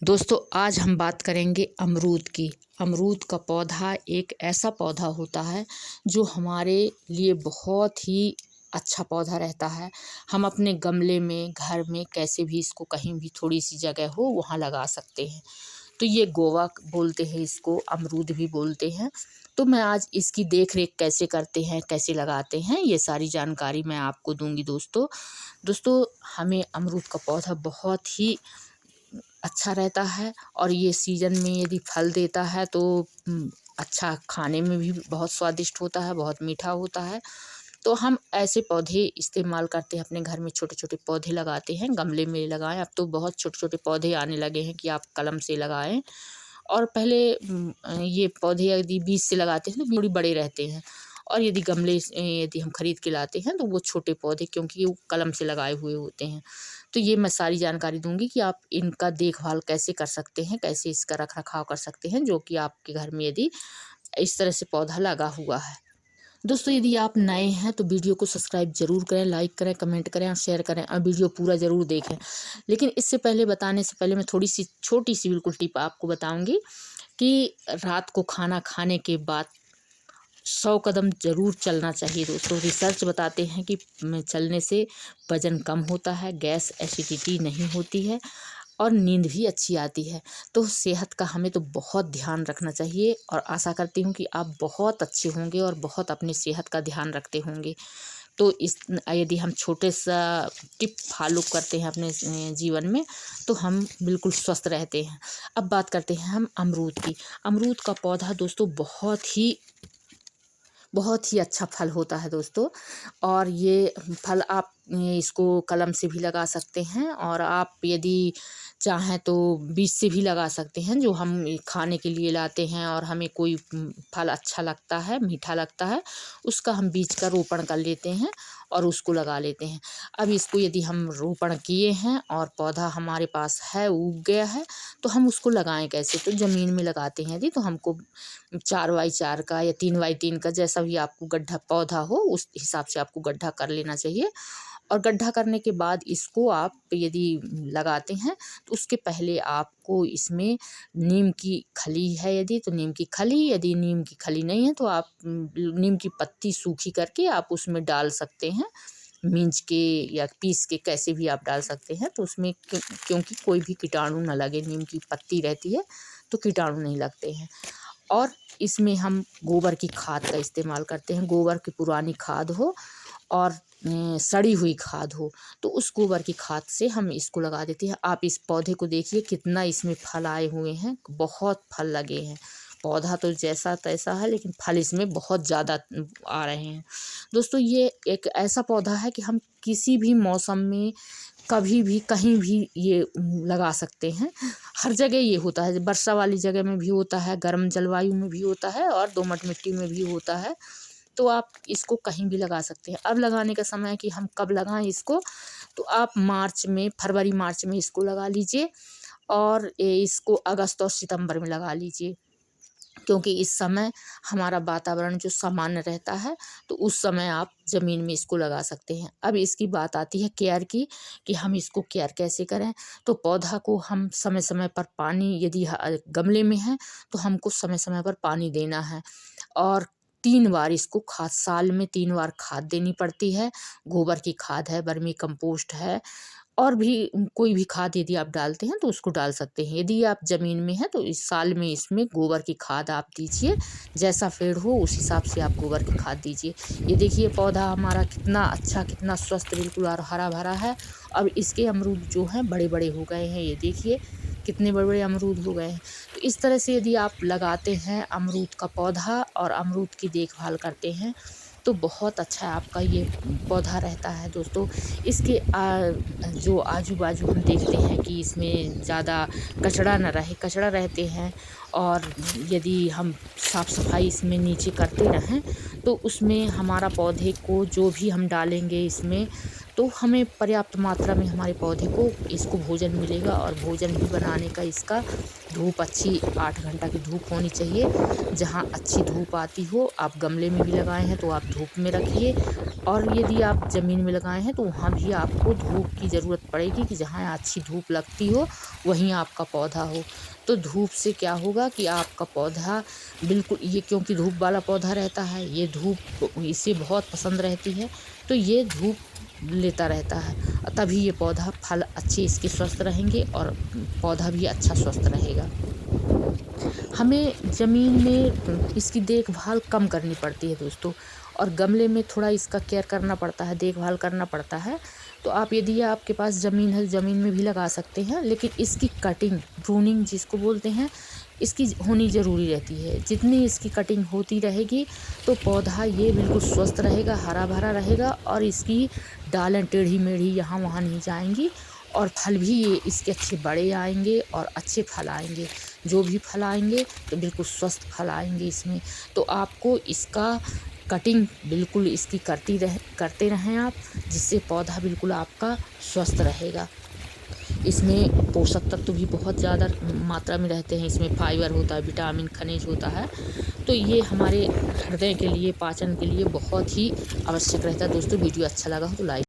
दोस्तों आज हम बात करेंगे अमरूद की। अमरूद का पौधा एक ऐसा पौधा होता है जो हमारे लिए बहुत ही अच्छा पौधा रहता है। हम अपने गमले में, घर में कैसे भी इसको कहीं भी थोड़ी सी जगह हो वहाँ लगा सकते हैं। तो ये गोवा बोलते हैं, इसको अमरूद भी बोलते हैं। तो मैं आज इसकी देख रेख कैसे करते हैं, कैसे लगाते हैं, ये सारी जानकारी मैं आपको दूंगी दोस्तों। दोस्तों हमें अमरूद का पौधा बहुत ही अच्छा रहता है और ये सीज़न में यदि फल देता है तो अच्छा, खाने में भी बहुत स्वादिष्ट होता है, बहुत मीठा होता है। तो हम ऐसे पौधे इस्तेमाल करते हैं, अपने घर में छोटे छोटे पौधे लगाते हैं, गमले में लगाएं। अब तो बहुत छोटे छोटे पौधे आने लगे हैं कि आप कलम से लगाएं। और पहले ये पौधे यदि बीज से लगाते हैं तो थोड़ी बड़े रहते हैं, और यदि गमले यदि हम खरीद के लाते हैं तो वो छोटे पौधे, क्योंकि वो कलम से लगाए हुए होते हैं। तो ये मैं सारी जानकारी दूंगी कि आप इनका देखभाल कैसे कर सकते हैं, कैसे इसका रख रखाव कर सकते हैं, जो कि आपके घर में यदि इस तरह से पौधा लगा हुआ है। दोस्तों यदि आप नए हैं तो वीडियो को सब्सक्राइब जरूर करें, लाइक करें, कमेंट करें और शेयर करें, और वीडियो पूरा ज़रूर देखें। लेकिन इससे पहले, बताने से पहले, मैं थोड़ी सी छोटी सी बिल्कुल टिप आपको बताऊंगी कि रात को खाना खाने के बाद 100 कदम ज़रूर चलना चाहिए। दोस्तों रिसर्च बताते हैं कि चलने से वज़न कम होता है, गैस एसिडिटी नहीं होती है और नींद भी अच्छी आती है। तो सेहत का हमें तो बहुत ध्यान रखना चाहिए, और आशा करती हूँ कि आप बहुत अच्छे होंगे और बहुत अपनी सेहत का ध्यान रखते होंगे। तो इस यदि हम छोटे सा टिप फॉलो करते हैं अपने जीवन में तो हम बिल्कुल स्वस्थ रहते हैं। अब बात करते हैं हम अमरूद की। अमरूद का पौधा दोस्तों बहुत ही अच्छा फल होता है दोस्तों। और ये फल आप इसको कलम से भी लगा सकते हैं, और आप यदि चाहें तो बीज से भी लगा सकते हैं। जो हम खाने के लिए लाते हैं और हमें कोई फल अच्छा लगता है, मीठा लगता है, उसका हम बीज का रोपण कर लेते हैं और उसको लगा लेते हैं। अब इसको यदि हम रोपण किए हैं और पौधा हमारे पास है, उग गया है, तो हम उसको लगाएं कैसे? तो ज़मीन में लगाते हैं यदि, तो हमको 4x4 का या 3x3 का, जैसा भी आपको गड्ढा पौधा हो उस हिसाब से आपको गड्ढा कर लेना चाहिए। और गड्ढा करने के बाद इसको आप यदि लगाते हैं तो उसके पहले आपको इसमें नीम की खली है यदि, तो नीम की खली, यदि नीम की खली नहीं है तो आप नीम की पत्ती सूखी करके आप उसमें डाल सकते हैं, मींज के या पीस के, कैसे भी आप डाल सकते हैं। तो उसमें क्योंकि कोई भी कीटाणु ना लगे, नीम की पत्ती रहती है तो कीटाणु नहीं लगते हैं। और इसमें हम गोबर की खाद का इस्तेमाल करते हैं। गोबर की पुरानी खाद हो और सड़ी हुई खाद हो, तो उस गोबर की खाद से हम इसको लगा देते हैं। आप इस पौधे को देखिए कितना इसमें फल आए हुए हैं, बहुत फल लगे हैं। पौधा तो जैसा तैसा है लेकिन फल इसमें बहुत ज़्यादा आ रहे हैं। दोस्तों ये एक ऐसा पौधा है कि हम किसी भी मौसम में, कभी भी, कहीं भी ये लगा सकते हैं। हर जगह ये होता है, वर्षा वाली जगह में भी होता है, गर्म जलवायु में भी होता है और दोमट मिट्टी में भी होता है। तो आप इसको कहीं भी लगा सकते हैं। अब लगाने का समय है कि हम कब लगाएं इसको, तो आप मार्च में, फरवरी मार्च में इसको लगा लीजिए, और इसको अगस्त और सितंबर में लगा लीजिए, क्योंकि इस समय हमारा वातावरण जो सामान्य रहता है, तो उस समय आप ज़मीन में इसको लगा सकते हैं। अब इसकी बात आती है केयर की, कि हम इसको केयर कैसे करें। तो पौधा को हम समय समय पर पानी, यदि गमले में है तो हमको समय समय पर पानी देना है। और 3 बार इसको खाद, साल में 3 बार खाद देनी पड़ती है। गोबर की खाद है, वर्मी कंपोस्ट है, और भी कोई भी खाद यदि आप डालते हैं तो उसको डाल सकते हैं। यदि आप ज़मीन में हैं तो इस साल में इसमें गोबर की खाद आप दीजिए, जैसा पेड़ हो उस हिसाब से आप गोबर की खाद दीजिए। ये देखिए पौधा हमारा कितना अच्छा, कितना स्वस्थ, बिल्कुल और हरा भरा है। अब इसके अमरूद जो हैं बड़े बड़े हो गए हैं, ये देखिए कितने बड़े बड़े अमरूद हो गए हैं। तो इस तरह से यदि आप लगाते हैं अमरूद का पौधा और अमरूद की देखभाल करते हैं तो बहुत अच्छा आपका ये पौधा रहता है दोस्तों। इसके जो आजू बाजू हम देखते हैं कि इसमें ज़्यादा कचरा न रहे, कचरा रहते हैं, और यदि हम साफ़ सफाई इसमें नीचे करते रहें तो उसमें हमारा पौधे को जो भी हम डालेंगे इसमें, तो हमें पर्याप्त मात्रा में हमारे पौधे को इसको भोजन मिलेगा। और भोजन भी बनाने का इसका धूप अच्छी 8 घंटा की धूप होनी चाहिए। जहाँ अच्छी धूप आती हो, आप गमले में भी लगाए हैं तो आप धूप में रखिए, और यदि आप ज़मीन में लगाए हैं तो वहाँ भी आपको धूप की ज़रूरत पड़ेगी कि जहाँ अच्छी धूप लगती हो वहीं आपका पौधा हो। तो धूप से क्या होगा कि आपका पौधा बिल्कुल, ये क्योंकि धूप वाला पौधा रहता है, ये धूप इसे बहुत पसंद रहती है, तो ये धूप लेता रहता है, तभी ये पौधा फल अच्छे इसके स्वस्थ रहेंगे और पौधा भी अच्छा स्वस्थ रहेगा। हमें ज़मीन में इसकी देखभाल कम करनी पड़ती है दोस्तों, और गमले में थोड़ा इसका केयर करना पड़ता है, देखभाल करना पड़ता है। तो आप, यदि आपके पास ज़मीन है, ज़मीन में भी लगा सकते हैं, लेकिन इसकी कटिंग, प्रूनिंग जिसको बोलते हैं, इसकी होनी ज़रूरी रहती है। जितनी इसकी कटिंग होती रहेगी तो पौधा ये बिल्कुल स्वस्थ रहेगा, हरा भरा रहेगा, और इसकी डालें टेढ़ी मेढ़ी यहाँ वहाँ नहीं जाएंगी, और फल भी ये इसके अच्छे बड़े आएंगे और अच्छे फल आएंगे। जो भी फल आएंगे तो बिल्कुल स्वस्थ फल आएंगे इसमें। तो आपको इसका कटिंग बिल्कुल इसकी करते रहें आप, जिससे पौधा बिल्कुल आपका स्वस्थ रहेगा। इसमें पोषक तत्व भी बहुत ज़्यादा मात्रा में रहते हैं। इसमें फाइबर होता है, विटामिन, खनिज होता है, तो ये हमारे हृदय के लिए, पाचन के लिए बहुत ही आवश्यक रहता है। दोस्तों, वीडियो अच्छा लगा हो तो लाइक